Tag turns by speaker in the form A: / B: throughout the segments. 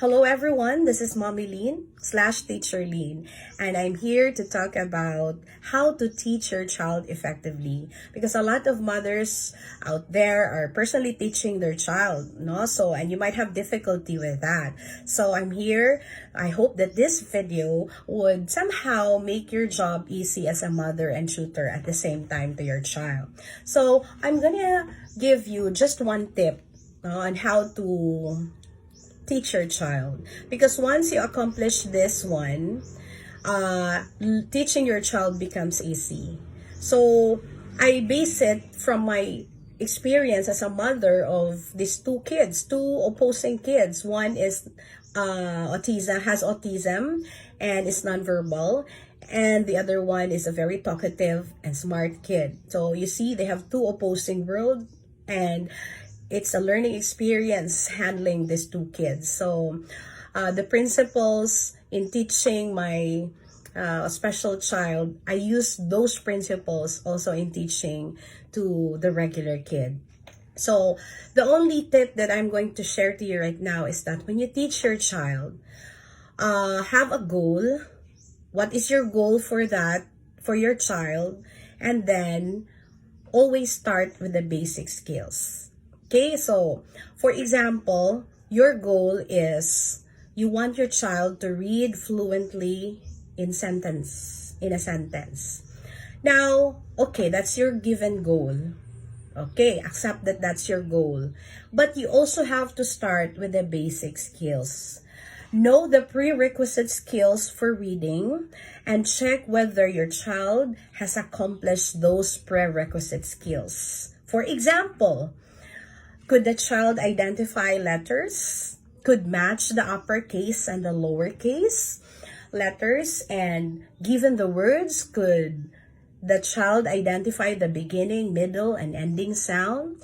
A: Hello everyone, this is Mommy Lean / Teacher Lean, and I'm here to talk about how to teach your child effectively, because a lot of mothers out there are personally teaching their child, no? So, and you might have difficulty with that. So I'm here. I hope that this video would somehow make your job easy as a mother and tutor at the same time to your child. So I'm gonna give you just one tip on how to teach your child, because once you accomplish this one, teaching your child becomes easy. So I base it from my experience as a mother of these two kids, two opposing kids. One is has autism and is nonverbal, and the other one is a very talkative and smart kid. So you see, they have two opposing worlds, and it's a learning experience handling these two kids. So the principles in teaching my special child, I use those principles also in teaching to the regular kid. So the only tip that I'm going to share to you right now is that when you teach your child, have a goal. What is your goal for that, for your child? And then always start with the basic skills. Okay, so for example, your goal is you want your child to read fluently in a sentence. Now, okay, that's your given goal. Okay, accept that that's your goal. But you also have to start with the basic skills. Know the prerequisite skills for reading and check whether your child has accomplished those prerequisite skills. For example, could the child identify letters? Could match the uppercase and the lowercase letters? And given the words, could the child identify the beginning, middle, and ending sound?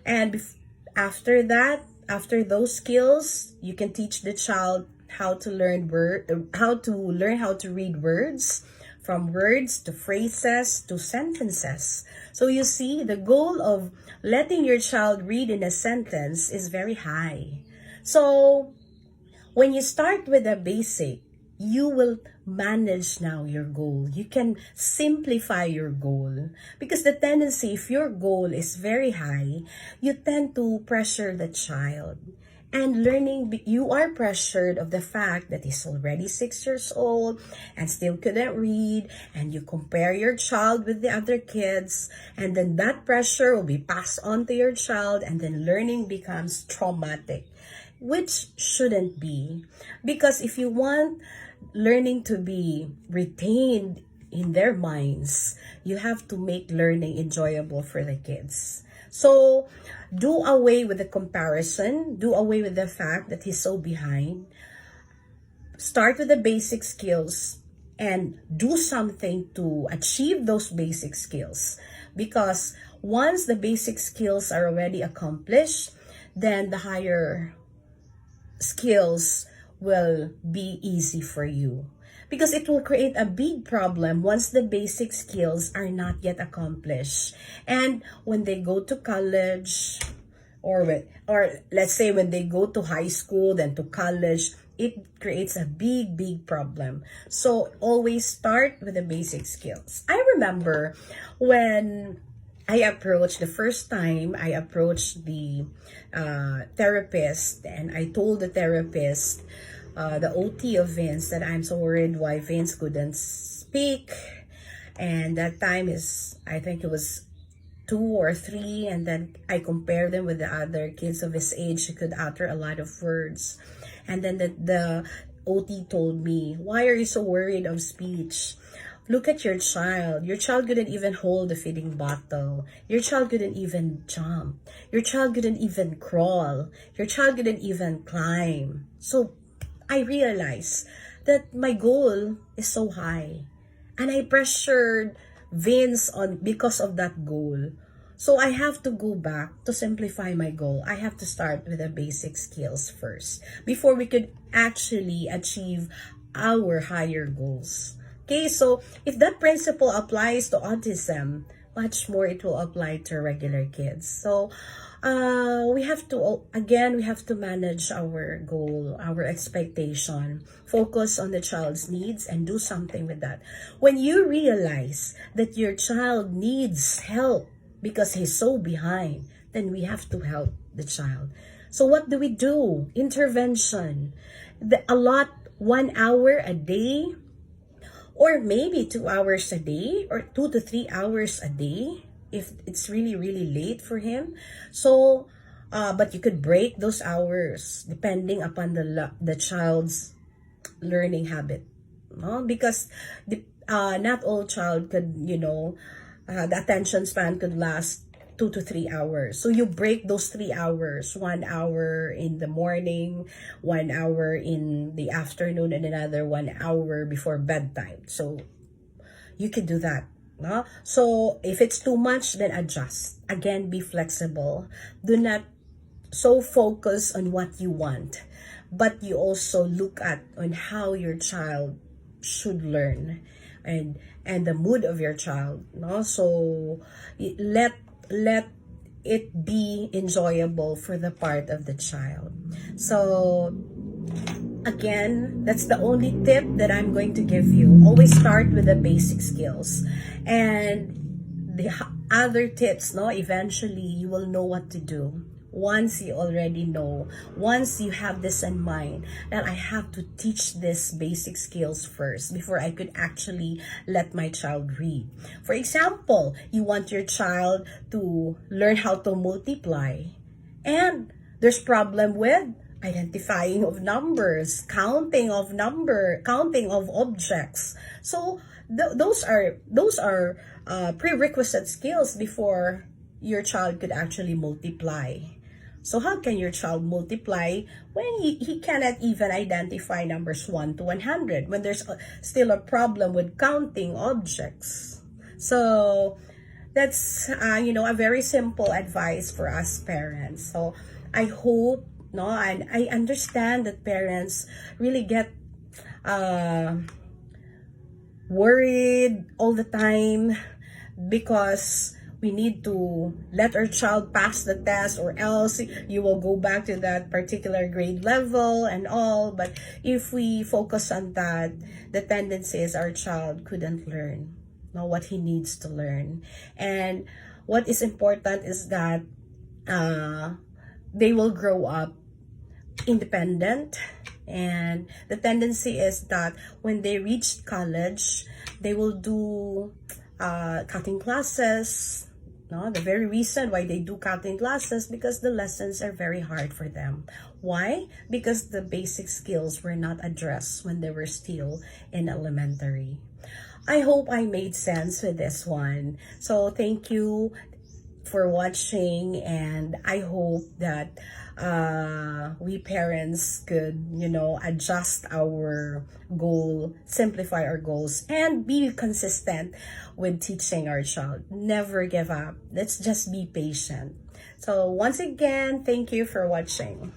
A: And after that, after those skills, you can teach the child how to learn how to read words, from words to phrases to sentences. So you see, the goal of letting your child read in a sentence is very high. So when you start with the basic, you will manage now your goal. You can simplify your goal, because the tendency, if your goal is very high, you tend to pressure the child. And learning, you are pressured of the fact that he's already 6 years old and still couldn't read, and you compare your child with the other kids, and then that pressure will be passed on to your child, and then learning becomes traumatic, which shouldn't be. Because if you want learning to be retained in their minds, you have to make learning enjoyable for the kids. So do away with the comparison, do away with the fact that he's so behind. Start with the basic skills and do something to achieve those basic skills. Because once the basic skills are already accomplished, then the higher skills will be easy for you. Because it will create a big problem once the basic skills are not yet accomplished. And when they go to college, or let's say when they go to high school, then to college, it creates a big problem. So always start with the basic skills. I remember when the first time I approached the therapist, and I told the therapist, the OT of Vince, that I'm so worried why Vince couldn't speak. And that time I think it was 2 or 3, and then I compared them with the other kids of his age who could utter a lot of words. And then the OT told me, why are you so worried of speech? Look at your child. Your child couldn't even hold the feeding bottle. Your child couldn't even jump. Your child couldn't even crawl. Your child couldn't even climb. So I realized that my goal is so high, and I pressured Vince on because of that goal. So I have to go back to simplify my goal. I have to start with the basic skills first before we could actually achieve our higher goals. Okay, so if that principle applies to autism, much more it will apply to regular kids. So we have to, again, we have to manage our goal, our expectation, focus on the child's needs and do something with that. When you realize that your child needs help because he's so behind, then we have to help the child. So what do we do? Intervention. A lot, 1 hour a day, or maybe 2 hours a day, or 2 to 3 hours a day if it's really, really late for him. So, but you could break those hours depending upon the child's learning habit. No? Because not all child could, the attention span could last 2 to 3 hours. So you break those 3 hours, 1 hour in the morning, 1 hour in the afternoon, and another 1 hour before bedtime. So you can do that. No? So if it's too much, then adjust. Again, be flexible. Do not so focus on what you want, but you also look at on how your child should learn and the mood of your child. No? So let it be enjoyable for the part of the child. So again, that's the only tip that I'm going to give you. Always start with the basic skills, and the other tips, eventually you will know what to do. Once you already know, once you have this in mind, that I have to teach this basic skills first before I could actually let my child read. For example, you want your child to learn how to multiply, and there's problem with identifying of numbers, counting of objects. So those are prerequisite skills before your child could actually multiply. So how can your child multiply when he cannot even identify numbers 1 to 100, when there's still a problem with counting objects? So that's, a very simple advice for us parents. So I hope, and I understand that parents really get worried all the time because we need to let our child pass the test, or else you will go back to that particular grade level and all. But if we focus on that, the tendency is our child couldn't learn what he needs to learn. And what is important is that they will grow up independent, and the tendency is that when they reach college, they will do cutting classes. The very reason why they do cutting classes, because the lessons are very hard for them. Why? Because the basic skills were not addressed when they were still in elementary. I hope I made sense with this one. So thank you for watching, and I hope that we parents could, adjust our goal, simplify our goals, and be consistent with teaching our child. Never give up. Let's just be patient. So once again, thank you for watching.